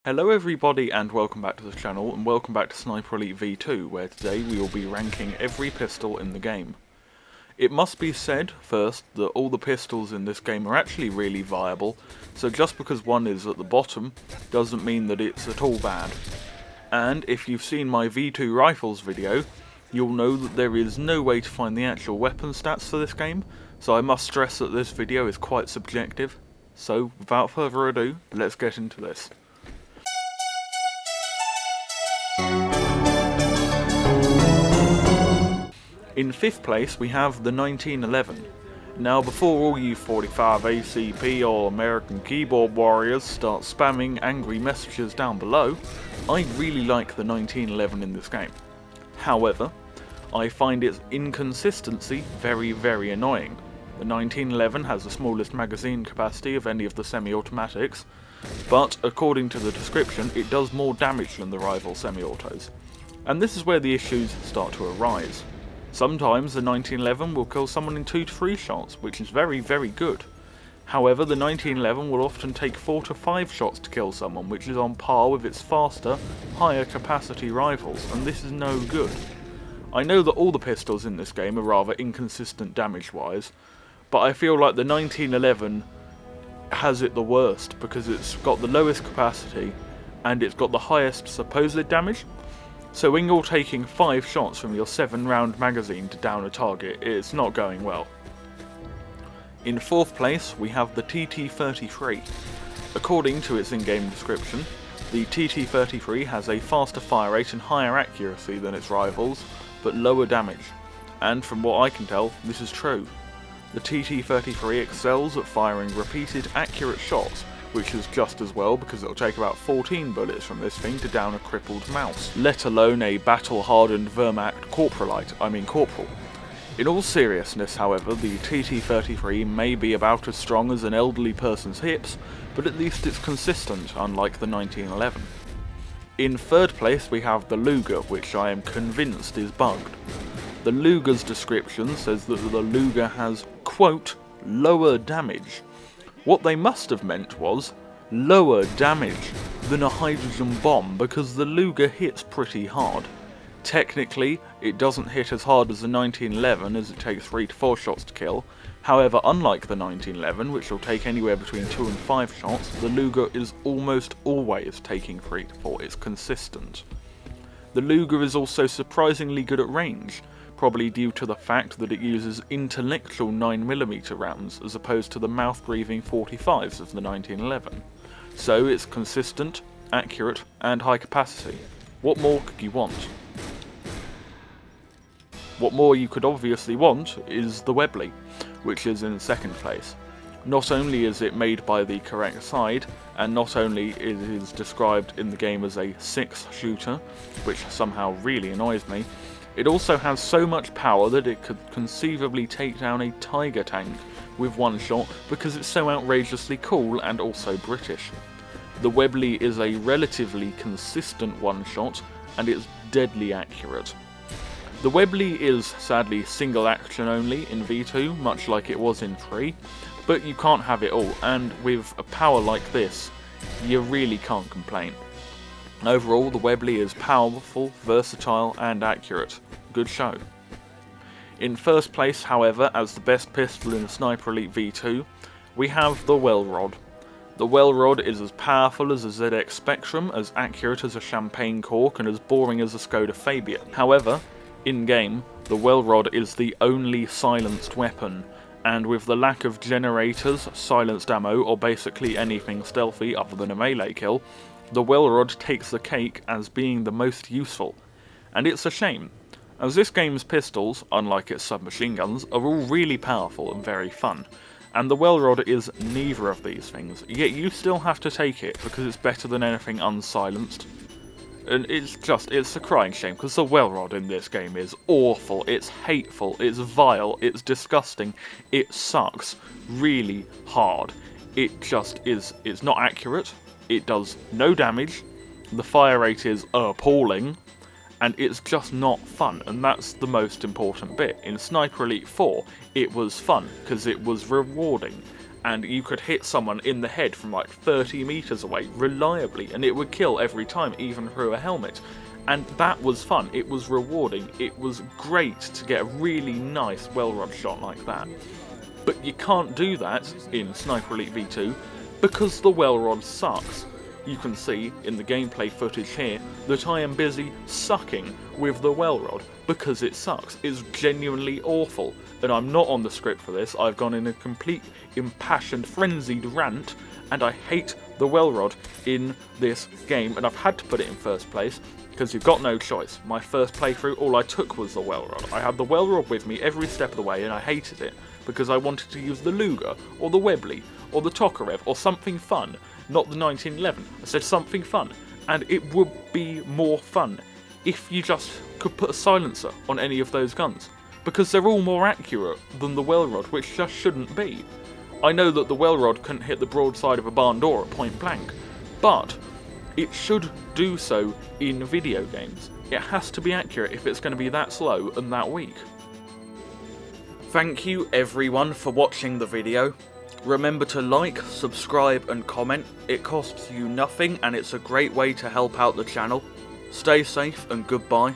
Hello everybody and welcome back to the channel, and welcome back to Sniper Elite V2, where today we will be ranking every pistol in the game. It must be said first that all the pistols in this game are actually really viable, so just because one is at the bottom doesn't mean that it's at all bad. And if you've seen my V2 rifles video, you'll know that there is no way to find the actual weapon stats for this game, so I must stress that this video is quite subjective. So without further ado, let's get into this. In 5th place we have the 1911. Now before all you 45 ACP or American keyboard warriors start spamming angry messages down below, I really like the 1911 in this game. However, I find its inconsistency very annoying. The 1911 has the smallest magazine capacity of any of the semi-automatics, but according to the description it does more damage than the rival semi-autos. And this is where the issues start to arise. Sometimes the 1911 will kill someone in 2 to 3 shots, which is very good. However, the 1911 will often take 4 to 5 shots to kill someone, which is on par with its faster, higher capacity rivals, and this is no good. I know that all the pistols in this game are rather inconsistent damage-wise, but I feel like the 1911 has it the worst because it's got the lowest capacity and it's got the highest supposed damage. So when you're taking 5 shots from your 7-round magazine to down a target, it's not going well. In 4th place we have the TT33. According to its in-game description, the TT33 has a faster fire rate and higher accuracy than its rivals, but lower damage. And from what I can tell, this is true. The TT33 excels at firing repeated accurate shots, which is just as well because it'll take about 14 bullets from this thing to down a crippled mouse, let alone a battle-hardened Wehrmacht corporal. In all seriousness, however, the TT33 may be about as strong as an elderly person's hips, but at least it's consistent, unlike the 1911. In 3rd place we have the Luger, which I am convinced is bugged. The Luger's description says that the Luger has, quote, lower damage. What they must have meant was lower damage than a hydrogen bomb, because the Luger hits pretty hard. Technically, it doesn't hit as hard as the 1911 as it takes 3 to 4 shots to kill. However, unlike the 1911, which will take anywhere between 2 and 5 shots, the Luger is almost always taking 3 to 4, it's consistent. The Luger is also surprisingly good at range, probably due to the fact that it uses intellectual 9mm rounds as opposed to the mouth-breathing 45s of the 1911. So it's consistent, accurate, and high capacity. What more could you want? What more you could obviously want is the Webley, which is in 2nd place. Not only is it made by the correct side, and not only it is described in the game as a 6-shooter, which somehow really annoys me, it also has so much power that it could conceivably take down a Tiger tank with 1 shot because it's so outrageously cool and also British. The Webley is a relatively consistent 1 shot and it's deadly accurate. The Webley is sadly single action only in V2, much like it was in 3, but you can't have it all, and with a power like this, you really can't complain. Overall, the Webley is powerful, versatile, and accurate. Good show. In 1st place, however, as the best pistol in Sniper Elite V2, we have the Welrod. The Welrod is as powerful as a ZX Spectrum, as accurate as a champagne cork, and as boring as a Skoda Fabia. However, in-game, the Welrod is the only silenced weapon, and with the lack of generators, silenced ammo, or basically anything stealthy other than a melee kill, the Welrod takes the cake as being the most useful. And it's a shame, as this game's pistols, unlike its submachine guns, are all really powerful and very fun, and the Welrod is neither of these things, yet you still have to take it because it's better than anything unsilenced. And it's a crying shame, because the Welrod in this game is awful, it's hateful, it's vile, it's disgusting, it sucks really hard. It just is, it's not accurate, it does no damage, the fire rate is appalling, and it's just not fun, and that's the most important bit. In Sniper Elite 4, it was fun, because it was rewarding, and you could hit someone in the head from like 30 meters away reliably, and it would kill every time, even through a helmet. And that was fun, it was rewarding, it was great to get a really nice Welrod shot like that. But you can't do that in Sniper Elite V2 because the Welrod sucks. You can see in the gameplay footage here that I am busy sucking with the Welrod because it sucks. It's genuinely awful, and I'm not on the script for this. I've gone in a complete impassioned, frenzied rant, and I hate the Welrod in this game, and I've had to put it in first place because you've got no choice. My first playthrough, all I took was the Welrod. I had the Welrod with me every step of the way, and I hated it because I wanted to use the Luger, or the Webley, or the Tokarev, or something fun. Not the 1911. I said something fun, and it would be more fun if you just could put a silencer on any of those guns, because they're all more accurate than the Welrod, which just shouldn't be. I know that the Welrod couldn't hit the broadside of a barn door at point blank, but it should do so in video games. It has to be accurate if it's going to be that slow and that weak. Thank you everyone for watching the video. Remember to like, subscribe and comment. It costs you nothing and it's a great way to help out the channel. Stay safe and goodbye.